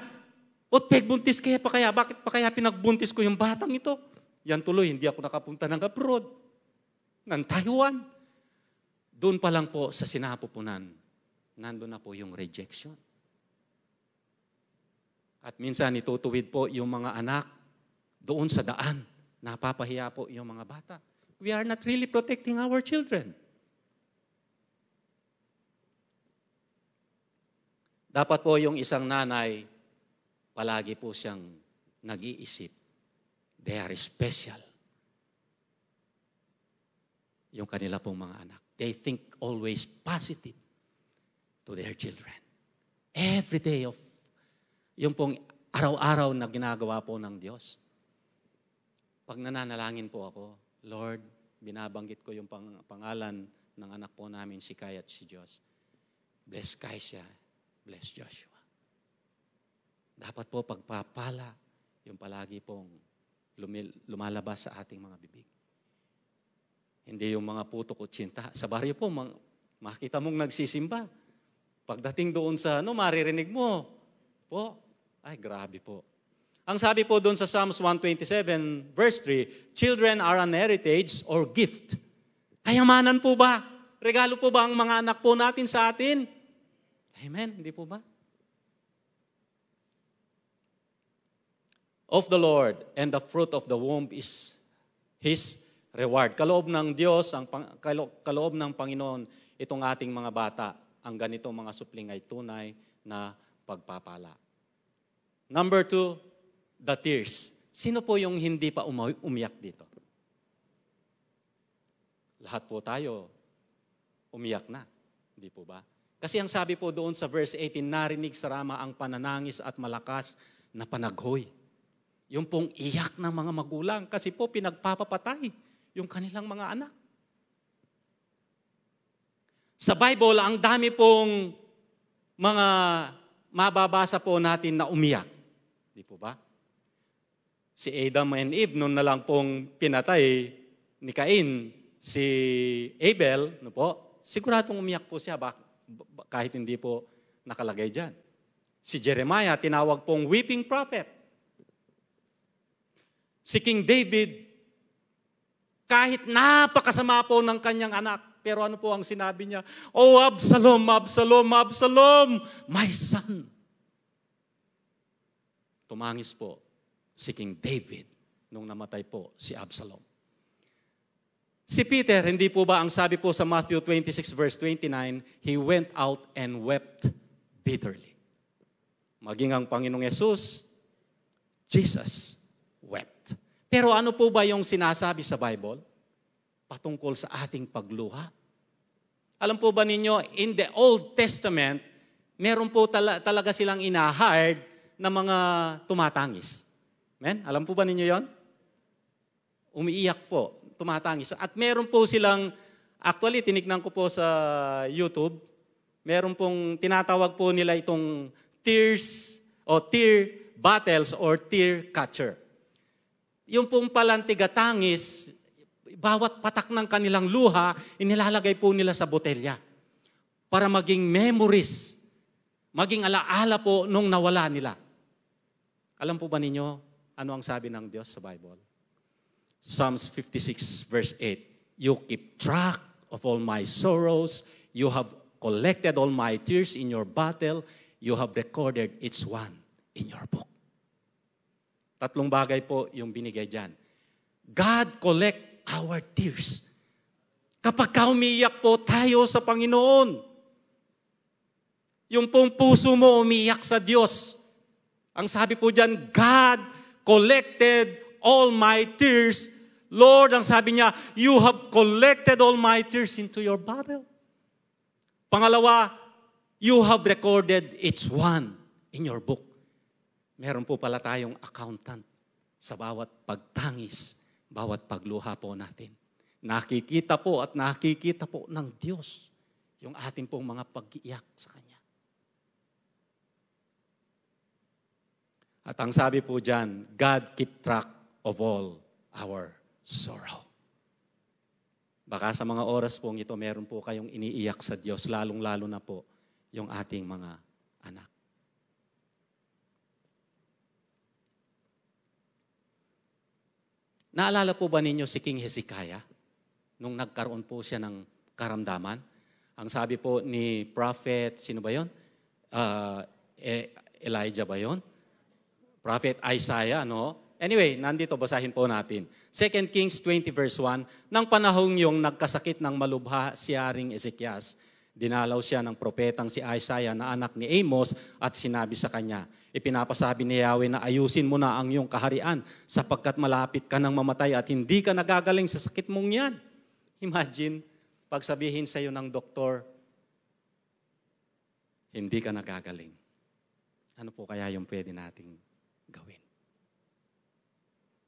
[SPEAKER 3] pegbuntis kaya pa kaya, bakit pa kaya pinagbuntis ko yung batang ito? Yan tuloy, hindi ako nakapunta ng abroad, ng Taiwan. Doon pa lang po sa sinapupunan, nandun na po yung rejection. At minsan itutuwid po yung mga anak doon sa daan. Napapahiya po yung mga bata. We are not really protecting our children. Dapat po yung isang nanay, palagi po siyang nag-iisip. They are special. Yung kanila pong mga anak. They think always positive to their children. Every day of yung pong araw-araw na ginagawa po ng Diyos. Pag nananalangin po ako, Lord, binabanggit ko yung pangalan ng anak po namin, si Kai at si Diyos. Bless Kaisha, bless Joshua. Dapat po pagpapala yung palagi pong lumalabas sa ating mga bibig. Hindi yung mga putok o tsinta. Sa baryo po, makita mong nagsisimba. Pagdating doon sa maririnig mo, ay grabe po. Ang sabi po doon sa Psalms 127 verse 3, children are an heritage or gift. Kayamanan po ba? Regalo po ba ang mga anak po natin sa atin? Amen, hindi po ba? Of the Lord, and the fruit of the womb is His reward. Kaloob ng Diyos, kaloob ng Panginoon, itong ating mga bata, ang ganitong mga supling ay tunay na pagpapala. Number 2, the tears. Sino po yung hindi pa umiyak dito? Lahat po tayo umiyak na. Hindi po ba? Kasi ang sabi po doon sa verse 18, narinig sa Rama ang pananangis at malakas na panaghoy. Yung pong iyak ng mga magulang kasi po pinagpapapatay yung kanilang mga anak. Sa Bible, ang dami pong mga mababasa po natin na umiyak. Di po ba? Si Adam and Eve, noon na lang pong pinatay ni Cain, si Abel, siguradong umiyak po siya kahit hindi po nakalagay dyan. Si Jeremiah, tinawag pong weeping prophet. Si King David, kahit napakasama po ng kanyang anak, pero ano po ang sinabi niya? Oh, Absalom, Absalom, Absalom, my son. Tumangis po si King David nung namatay po si Absalom. Si Peter, hindi po ba ang sabi po sa Matthew 26 verse 29, he went out and wept bitterly. Maging ang Panginoong Yesus, Jesus wept. Pero ano po ba yung sinasabi sa Bible? Patungkol sa ating pagluha. Alam po ba ninyo, in the Old Testament, meron po talaga silang ina-hired na mga tumatangis. Amen? Alam po ba ninyo yon? Umiiyak po, tumatangis. At meron po silang, actually, tinignan ko po sa YouTube, meron pong tinatawag po nila itong tears o tear battles or tear catcher. Yung pong palang tigatangis, bawat patak ng kanilang luha, inilalagay po nila sa botelya para maging memories, maging alaala po nung nawala nila. Alam po ba ninyo, ano ang sabi ng Diyos sa Bible? Psalms 56 verse 8, you keep track of all my sorrows, you have collected all my tears in your bottle, you have recorded each one in your book. Tatlong bagay po yung binigay dyan. God collect our tears. Kapag umiiyak po tayo sa Panginoon, yung pong puso mo umiiyak sa Diyos. Ang sabi po dyan, God collected all my tears. Lord, ang sabi niya, you have collected all my tears into your bottle. Pangalawa, you have recorded each one in your book. Meron po pala tayong accountant sa bawat pagtangis, bawat pagluha po natin. Nakikita po at nakikita po ng Diyos yung ating pong mga pag-iyak sa Kanya. At ang sabi po dyan, God keep track of all our sorrow. Baka sa mga oras pong ito, meron po kayong iniiyak sa Diyos, lalong-lalo na po yung ating mga anak. Naalala po ba ninyo si King Hezekiah? Nung nagkaroon po siya ng karamdaman. Ang sabi po ni Prophet, sino ba yun? Elijah ba yun? Prophet Isaiah, no? Anyway, nandito, basahin po natin. 2 Kings 20 verse 1, nang panahong yung nagkasakit ng malubha si Haring Ezekias, dinalaw siya ng propetang si Isaiah na anak ni Amos at sinabi sa kanya, ipinapasabi ni Yahweh na ayusin mo na ang iyong kaharian sapagkat malapit ka ng mamatay at hindi ka nagagaling sa sakit mong yan. Imagine, pagsabihin sa iyo ng doktor, hindi ka nagagaling. Ano po kaya yung pwede nating gawin?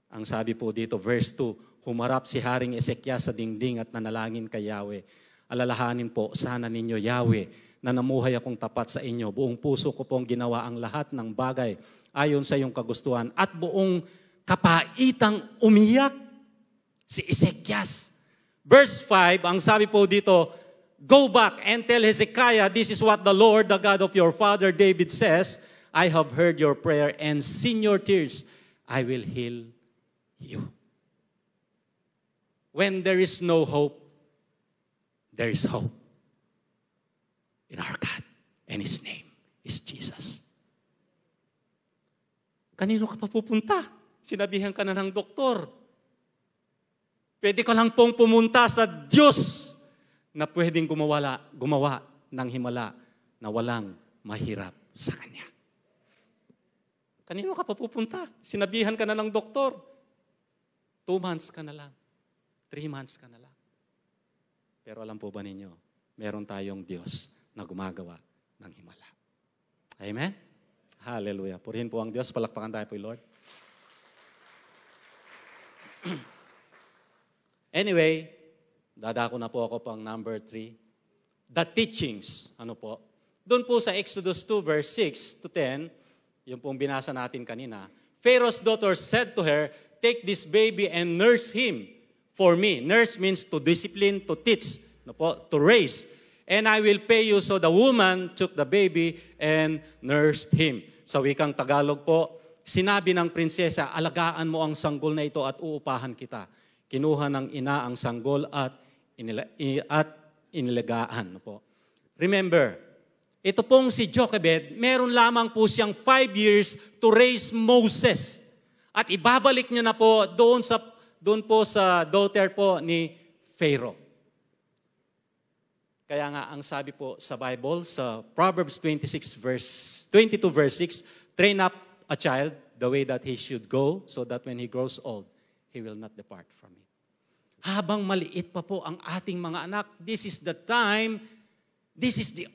[SPEAKER 3] Ang sabi po dito, verse 2, humarap si Haring Ezekias sa dingding at nanalangin kay Yahweh. Alalahanin po, sana ninyo Yahweh, na namuhay akong tapat sa inyo. Buong puso ko pong ginawa ang lahat ng bagay ayon sa iyong kagustuhan at buong kapaitang umiyak si Ezekias. Verse 5, ang sabi po dito, go back and tell Hezekiah, this is what the Lord, the God of your father David says, I have heard your prayer and seen your tears. I will heal you. When there is no hope, there is hope in our God, and His name is Jesus. Kanino ka pa pupunta? Sinabihan ka na ng doktor. Pwede ka lang pong pumunta sa Diyos na pwedeng gumawa ng himala na walang mahirap sa Kanya. Kanino ka pa pupunta? Sinabihan ka na ng doktor. 2 months ka na lang. 3 months ka na lang. Pero alam po ba ninyo, meron tayong Diyos na gumagawa ng himala. Amen? Hallelujah. Purihin po ang Diyos. Palakpakan tayo po, Lord. Anyway, dadako na po ako pang number 3. The teachings. Ano po? Doon po sa Exodus 2 verse 6 to 10, yung pong binasa natin kanina, Pharaoh's daughter said to her, take this baby and nurse him for me. Nurse means to discipline, to teach, no po, to raise. And I will pay you. So the woman took the baby and nursed him. Sa wikang Tagalog po, sinabi ng prinsesa, alagaan mo ang sanggol na ito at uupahan kita. Kinuha ng ina ang sanggol at inilagaan. No po. Remember, ito pong si Jochebed, meron lamang po siyang 5 years to raise Moses. At ibabalik niya na po doon po sa daughter po ni Pharaoh. Kaya nga ang sabi po sa Bible, sa Proverbs 22 verse 6, train up a child the way that he should go, so that when he grows old, he will not depart from it. Habang maliit pa po ang ating mga anak, this is the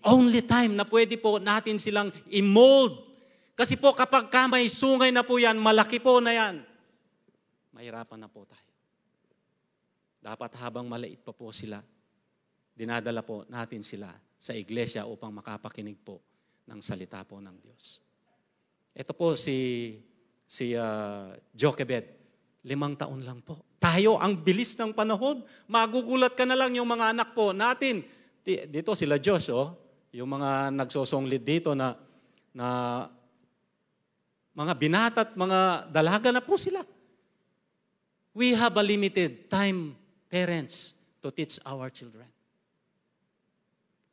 [SPEAKER 3] only time na pwede po natin silang i-mold. Kasi po kapag may sungay na po yan, malaki po na yan, mahirapan na po tayo. Dapat habang maliit pa po sila, dinadala po natin sila sa iglesia upang makapakinig po ng salita po ng Diyos. Ito po si Jochebed, 5 taon lang po. Tayo, ang bilis ng panahon. Magugulat ka na lang yung mga anak po natin. Dito sila Diyos, yung mga nagsosonglid dito na mga binata at mga dalaga na po sila. We have a limited time, parents, to teach our children.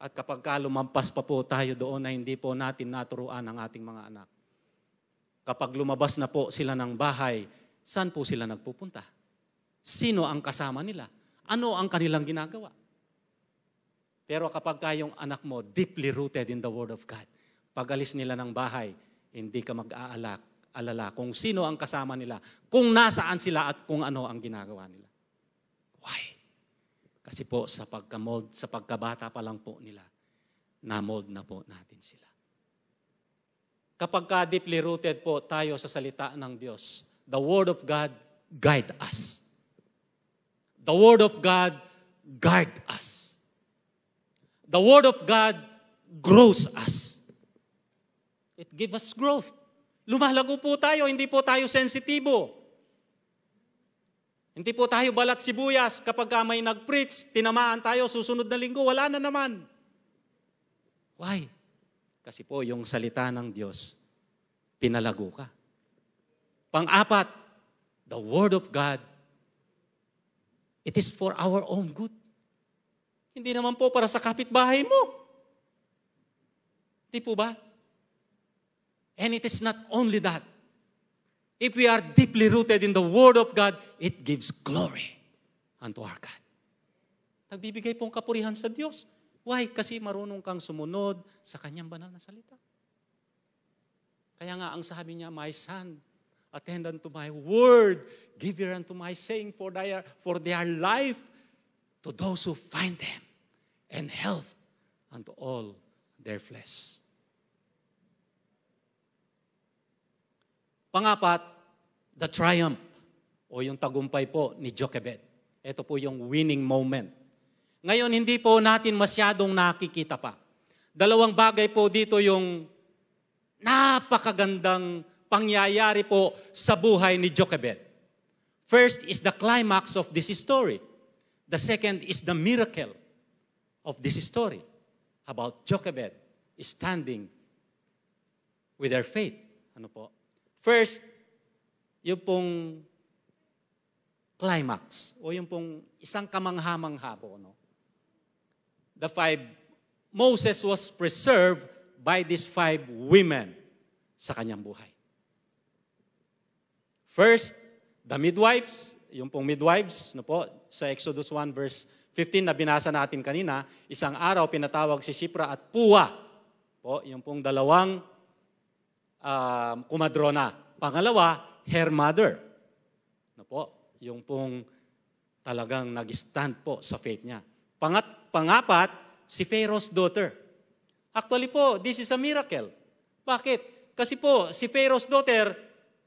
[SPEAKER 3] At kapag lumampas pa po tayo doon na hindi po natin naturuan ang ating mga anak, kapag lumabas na po sila ng bahay, saan po sila nagpupunta? Sino ang kasama nila? Ano ang kanilang ginagawa? Pero kapag kayong anak mo deeply rooted in the Word of God, pag alis nila ng bahay, hindi ka mag-aalak alala kung sino ang kasama nila, kung nasaan sila at kung ano ang ginagawa nila. Why? Kasi po sa pagkamold, sa pagkabata pa lang po nila, na-mold na po natin sila. Kapag ka deeply rooted po tayo sa salita ng Diyos, the Word of God guide us. The Word of God guard us. The Word of God grows us. It gives us growth. Lumalago po tayo, hindi po tayo sensitibo. Hindi po tayo balat sibuyas. Kapag may nag-preach, tinamaan tayo, susunod na linggo, wala na naman. Why? Kasi po yung salita ng Diyos, pinalago ka. Pang-apat, the Word of God, it is for our own good. Hindi naman po para sa kapitbahay mo. Hindi po ba? And it is not only that. If we are deeply rooted in the Word of God, it gives glory unto our God. Nagbibigay pong kapurihan sa Diyos. Why? Kasi marunong kang sumunod sa Kanyang banal na salita. Kaya nga ang sabi niya, my son, attend unto my word, give ear unto my saying, for they are life to those who find them, and health unto all their flesh. Pangapat, the triumph, o yung tagumpay po ni Jochebed. Ito po yung winning moment. Ngayon, hindi po natin masyadong nakikita pa. Dalawang bagay po dito yung napakagandang pangyayari po sa buhay ni Jochebed. First is the climax of this story. The second is the miracle of this story about Jochebed standing with her faith. Ano po? First, yung pong climax o yung pong isang kamangha-mangha po. No? Moses was preserved by these 5 women sa kanyang buhay. First, the midwives, yung pong midwives, no po, sa Exodus 1 verse 15 na binasa natin kanina, isang araw pinatawag si Shipra at Puwa, po, yung pong dalawang kumadrona. Pangalawa, her mother. No po, yung pong talagang nag-stand po sa faith niya. Pangapat, si Pharaoh's daughter. Actually po, this is a miracle. Bakit? Kasi po, si Pharaoh's daughter,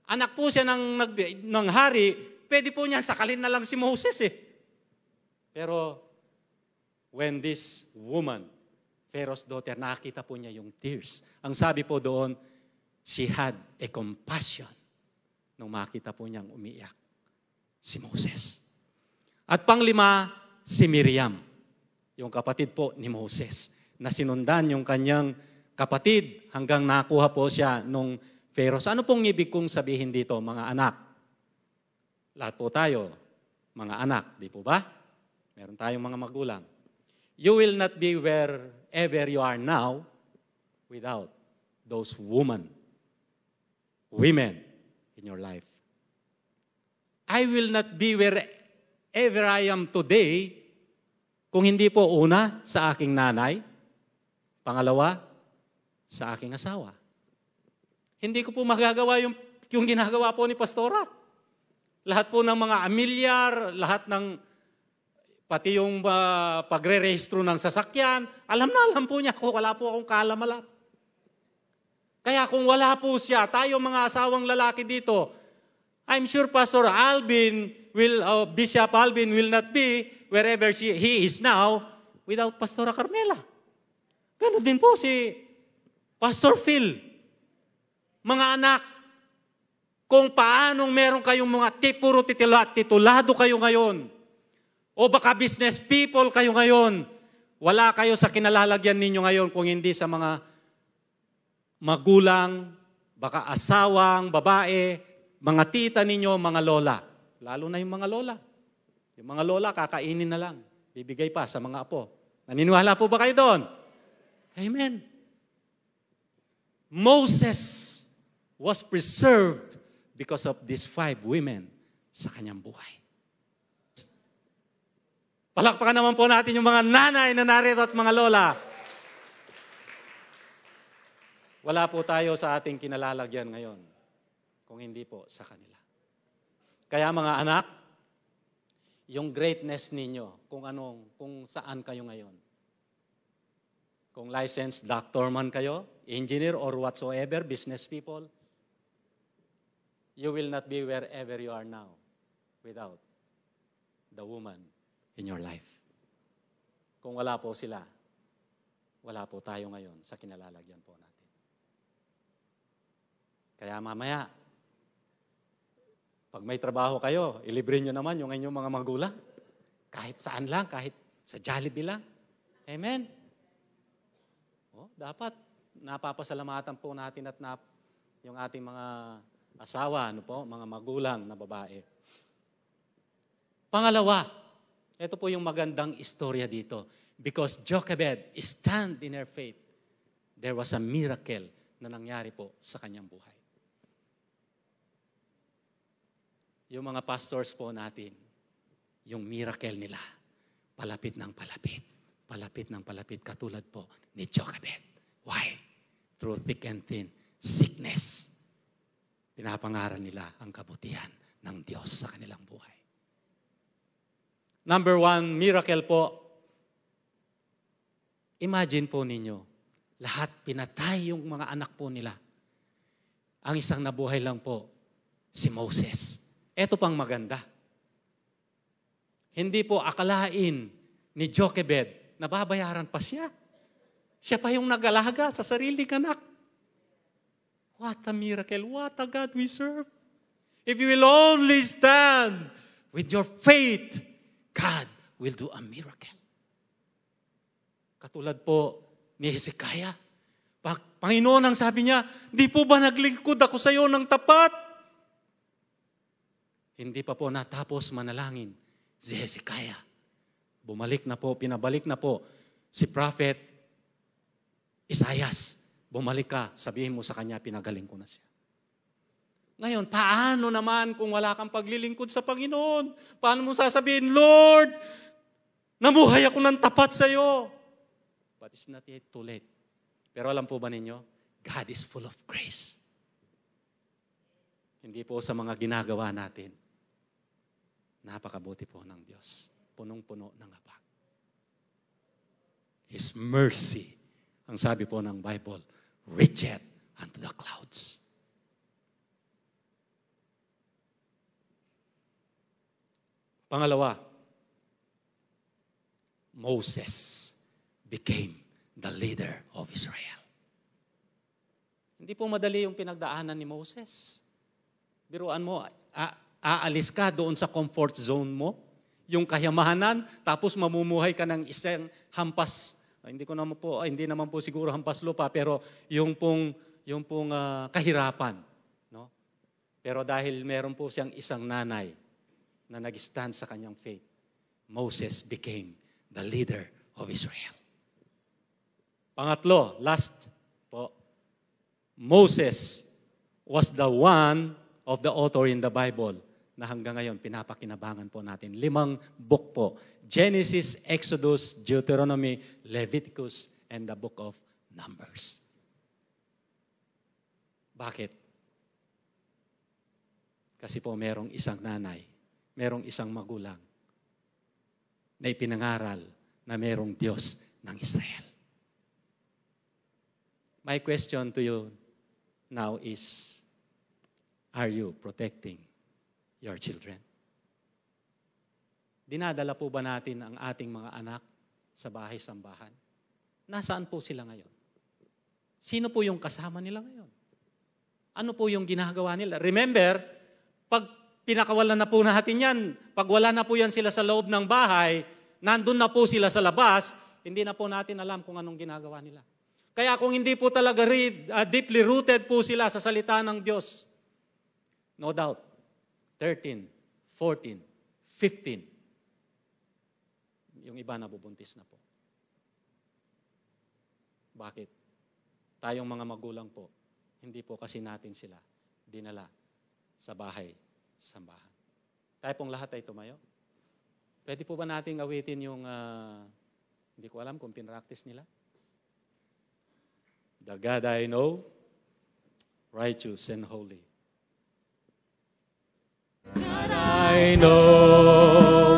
[SPEAKER 3] anak po siya ng hari, pwede po niya sakalin na lang si Moses eh. Pero, when this woman, Pharaoh's daughter, nakita po niya yung tears. Ang sabi po doon, she had a compassion nung makita po niyang umiiyak si Moses. At panglima, si Miriam, yung kapatid po ni Moses, na sinundan yung kanyang kapatid hanggang nakuha po siya nung Pharaoh. Ano pong ibig kong sabihin dito, mga anak? Lahat po tayo, mga anak, di po ba? Meron tayong mga magulang. You will not be wherever you are now without those women in your life. I will not be wherever I am today kung hindi po una sa aking nanay, pangalawa, sa aking asawa. Hindi ko po magagawa yung ginagawa po ni Pastora. Lahat po ng mga amilyar, lahat ng, pati yung pagre-rehistro ng sasakyan, alam po niya kung wala po akong kaalam-alam. Kaya kung wala po siya, tayo mga asawang lalaki dito, I'm sure Pastor Alvin Bishop Alvin will not be wherever he is now without Pastora Carmela. Ganun din po si Pastor Phil. Mga anak, kung paanong meron kayong mga puro titulado kayo ngayon, o baka business people kayo ngayon, wala kayo sa kinalalagyan ninyo ngayon kung hindi sa mga magulang, baka asawang, babae, mga tita ninyo, mga lola. Lalo na yung mga lola. Yung mga lola, kakainin na lang. Bibigay pa sa mga apo. Naniniwala po ba kayo doon? Amen. Moses was preserved because of these 5 women sa kanyang buhay. Palakpakan naman po natin yung mga nanay na narito at mga lola. Wala po tayo sa ating kinalalagyan ngayon. kung hindi po sa kanila. Kaya mga anak, yung greatness ninyo, kung saan kayo ngayon. Kung licensed doctor man kayo, engineer or whatsoever, business people, you will not be wherever you are now without the woman in your life. Kung wala po sila, wala po tayo ngayon sa kinalalagyan po natin. Kaya mamaya, pag may trabaho kayo, ilibre nyo naman yung inyong mga magulang. Kahit saan lang, kahit sa Jollibee lang. Amen? Dapat napapasalamatan po natin at yung ating mga asawa, mga magulang na babae. Pangalawa, ito po yung magandang istorya dito. Because Jochebed stand in her faith, there was a miracle na nangyari po sa kanyang buhay. Yung mga pastors po natin, yung miracle nila, palapit ng palapit. Palapit ng palapit, katulad po ni Jochebed. Why? Through thick and thin, sickness. Pinapangaral nila ang kabutihan ng Diyos sa kanilang buhay. Number 1, miracle po. Imagine po ninyo, lahat pinatay yung mga anak po nila. Ang isang nabuhay lang po, si Moses. Ito pang maganda. Hindi po akalain ni Jochebed na babayaran pa siya. Siya pa yung nag-alaga sa sariling anak. What a miracle. What a God we serve. If you will only stand with your faith, God will do a miracle. Katulad po ni Hezekiah. Panginoon ang sabi niya, di po ba naglingkod ako sa iyo ng tapat? Hindi pa po natapos manalangin si Hezekiah. Bumalik na po, pinabalik na po si Prophet Isaias. Bumalik ka, sabihin mo sa kanya, pinagaling ko na siya. Ngayon, paano naman kung wala kang paglilingkod sa Panginoon? Paano mo sasabihin, Lord, namuhay ako ng tapat sa iyo? But it's not yet too late. Pero alam po ba ninyo, God is full of grace. Hindi po sa mga ginagawa natin. Napakabuti po ng Diyos. Punong-puno ng habag. His mercy, ang sabi po ng Bible, reacheth unto the clouds. Pangalawa, Moses became the leader of Israel. Hindi po madali yung pinagdaanan ni Moses. Biruan mo, aalis ka doon sa comfort zone mo, yung kayamanan, tapos mamumuhay ka ng isang hampas. Hindi naman po siguro hampas lupa, pero yung pong kahirapan, no? Pero dahil meron po siyang isang nanay na nag-stand sa kanyang faith, Moses became the leader of Israel. Pangatlo, last po, Moses was the one of the author in the Bible na hanggang ngayon pinapakinabangan po natin. 5 book po. Genesis, Exodus, Deuteronomy, Leviticus, and the book of Numbers. Bakit? Kasi po merong isang nanay, merong isang magulang na ipinangaral na merong Diyos ng Israel. My question to you now is, are you protecting your children? Dinadala po ba natin ang ating mga anak sa bahay-sambahan? Nasaan po sila ngayon? Sino po yung kasama nila ngayon? Ano po yung ginagawa nila? Remember, pag pinakawalan na po natin yan, pag wala na po yan sila sa loob ng bahay, nandun na po sila sa labas, hindi na po natin alam kung anong ginagawa nila. Kaya kung hindi po talaga deeply rooted po sila sa salita ng Diyos, no doubt, 13, 14, 15, yung iba nabubuntis na po. Bakit? Tayong mga magulang po, hindi po kasi natin sila dinala sa bahay-sambahan. Tayo pong lahat ay tumayo. Pwede po ba nating awitin yung, hindi ko alam kung pinractice nila? The God I know, righteous and holy, I know,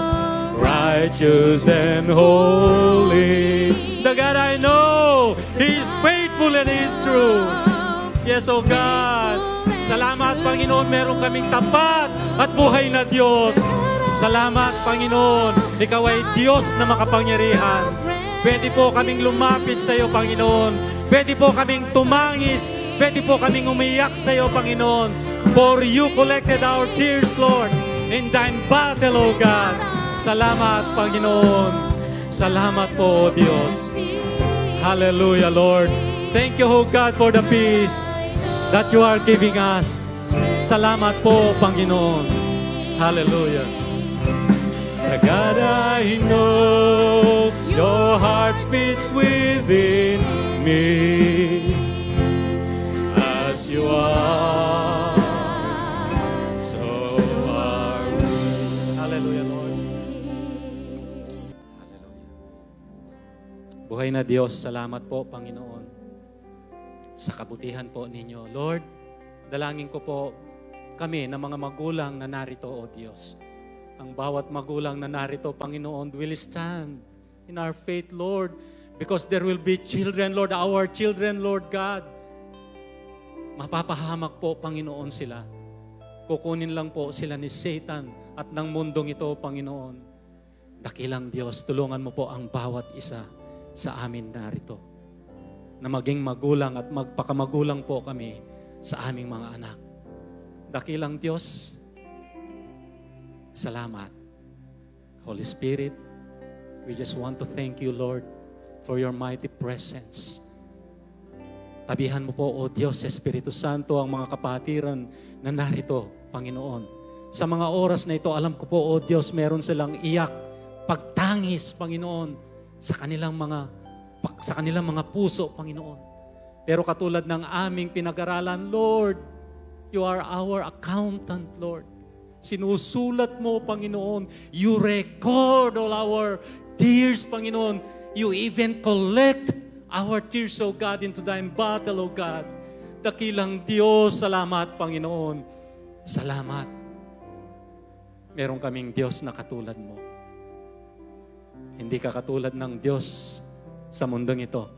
[SPEAKER 3] righteous and holy. The God I know, He is faithful and He is true. Yes, oh God. Salamat, Panginoon, meron kaming tapat at buhay na Diyos. Salamat, Panginoon. Ikaw ay Diyos na makapangyarihan. Pwede po kaming lumapit sa iyo, Panginoon. Pwede po kaming tumangis. Pwede po kaming umiyak sa iyo, Panginoon. For you collected our tears, Lord, in thine battle, O God. Salamat, Panginoon. Salamat po, O Diyos. Hallelujah, Lord. Thank you, O God, for the peace that you are giving us. Salamat po, Panginoon. Hallelujah. The God I know, your heart beats within me. As you are, so are we. Hallelujah, Lord. Hallelujah. Buhay na Diyos, salamat po, Panginoon, sa kabutihan po ninyo. Lord, dalangin ko po kami na mga magulang na narito, O Diyos. Ang bawat magulang na narito, Panginoon, will stand in our faith, Lord, because there will be children, Lord, our children, Lord God. Mapapahamak po, Panginoon, sila. Kukunin lang po sila ni Satan at ng mundong ito, Panginoon. Dakilang Diyos, tulungan mo po ang bawat isa sa amin narito, na maging magulang at magpakamagulang po kami sa aming mga anak. Dakilang Diyos, salamat. Holy Spirit, we just want to thank you, Lord, for your mighty presence. Tabihan mo po, O Diyos, Espiritu Santo, ang mga kapatiran na narito, Panginoon. Sa mga oras na ito, alam ko po, O Diyos, meron silang iyak, pagtangis, Panginoon, sa kanilang mga puso, Panginoon. Pero katulad ng aming pinag-aralan, Lord, you are our accountant, Lord. Sinusulat mo, Panginoon. You record all our tears, Panginoon. You even collect our tears, O God, into thine battle, O God. Dakilang Diyos, salamat, Panginoon. Salamat. Meron kaming Diyos na katulad mo. Hindi ka katulad ng Diyos sa mundong ito.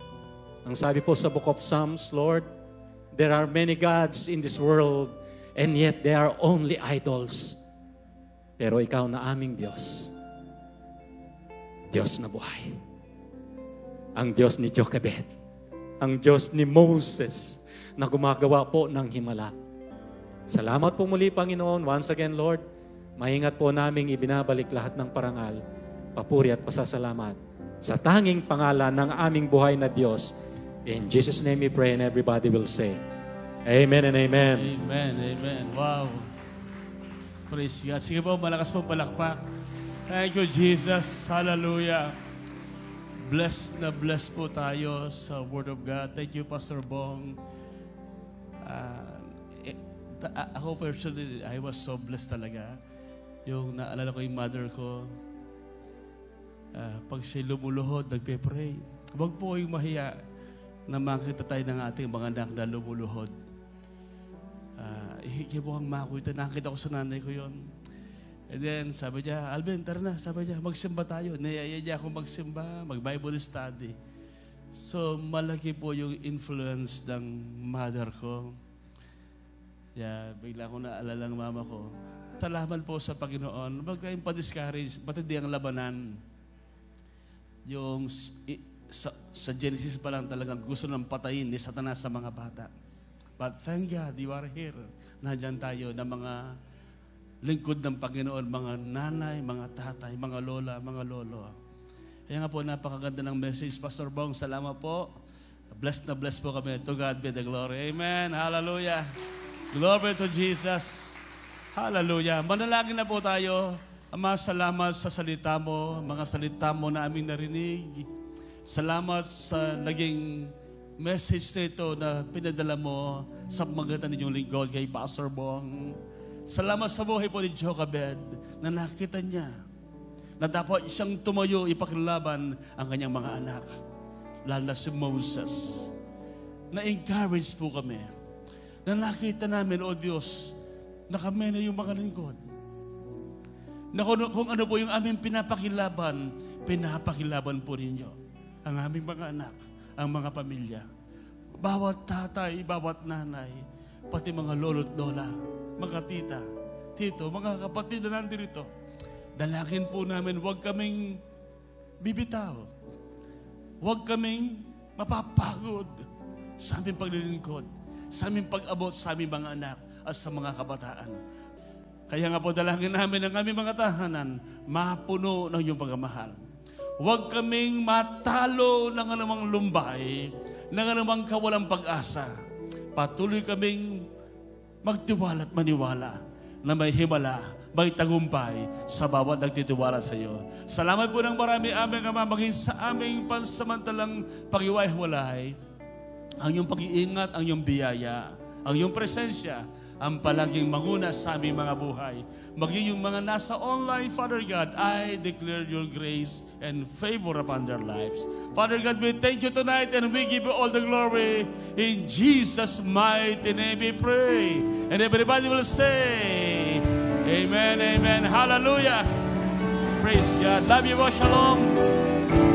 [SPEAKER 3] Ang sabi po sa Book of Psalms, Lord, there are many gods in this world, and yet they are only idols. Pero ikaw na aming Diyos, Diyos na buhay. Ang Diyos ni Jochebed, ang Diyos ni Moses, na gumagawa po ng himala. Salamat po muli, Panginoon. Once again, Lord, maingat po naming ibinabalik lahat ng parangal, papuri at pasasalamat sa tanging pangalan ng aming buhay na Diyos. In Jesus' name we pray, and everybody will say, Amen and Amen.
[SPEAKER 4] Amen, amen. Wow. Praise God. Sige po, malakas po palakpak. Thank you, Jesus. Hallelujah. Blessed na blessed po tayo sa Word of God. Thank you, Pastor Bong. Ako personally, I was so blessed talaga. Yung naalala ko yung mother ko, pag siya lumuluhod, nagpe-pray. Huwag po yung mahiya na makita tayo ng ating mga anak na lumuluhod. Ikibuhang mako ito. Nakita ko sa nanay ko yon. And then, sabi niya, Alvin, tara na. Sabi niya, magsimba tayo. Niyaya niya ako magsimba, mag-Bible study. So, malaki po yung influence ng mother ko. Bigla ko naalala ng mama ko. Salamat po sa Panginoon. Huwag kayong pa-discourage. Matindi ang labanan. Yung sa Genesis pa lang talagang gusto ng patayin ni Satanas sa mga bata. But thank God, you are here. Nandiyan tayo na mga lingkod ng Panginoon, mga nanay, mga tatay, mga lola, mga lolo. Kaya nga po, napakaganda ng message, Pastor Bong. Salamat po. Blessed na blessed po kami. To God be the glory. Amen. Hallelujah. Glory to Jesus. Hallelujah. Manalangin na po tayo. Ama, salamat sa salita mo, mga salita mo na aming narinig. Salamat sa naging message na ito na pinadala mo sa pamagitan ninyong lingkod kay Pastor Bong. Salamat sa buhay po ni Jochebed na nakita niya na dapat siyang tumayo ipakilalaban ang kanyang mga anak. Lalo na si Moses. Na-encourage po kami na nakita namin, O Diyos, na kami na yung mga lingkod na kung ano po yung aming pinapakilaban po ninyo. Ang aming mga anak, ang mga pamilya. Bawat tatay, bawat nanay, pati mga lolo't lola, mga tita, tito, mga kapatid na nandito. Dalangin po namin, huwag kaming bibitaw. Huwag kaming mapapagod sa aming paglilingkod, sa aming pag-abot sa aming mga anak at sa mga kabataan. Kaya nga po dalangin namin ang aming mga tahanan, mapuno ng iyong pagmamahal. Huwag kaming matalo ng anumang lumbay, ng anumang kawalang pag-asa. Patuloy kaming magtiwala at maniwala na may himala, may tagumpay sa bawat nagtitiwala sa iyo. Salamat po ng marami aming Ama, maging sa aming pansamantalang pag-iwalay, ang iyong pag-iingat, ang iyong biyaya, ang iyong presensya, ang palaging manguna sa aming mga buhay. Maging yung mga nasa online, Father God, I declare your grace and favor upon their lives. Father God, we thank you tonight and we give you all the glory. In Jesus' mighty name we pray. And everybody will say, Amen, Amen, Hallelujah. Praise God. Love you all. Shalom.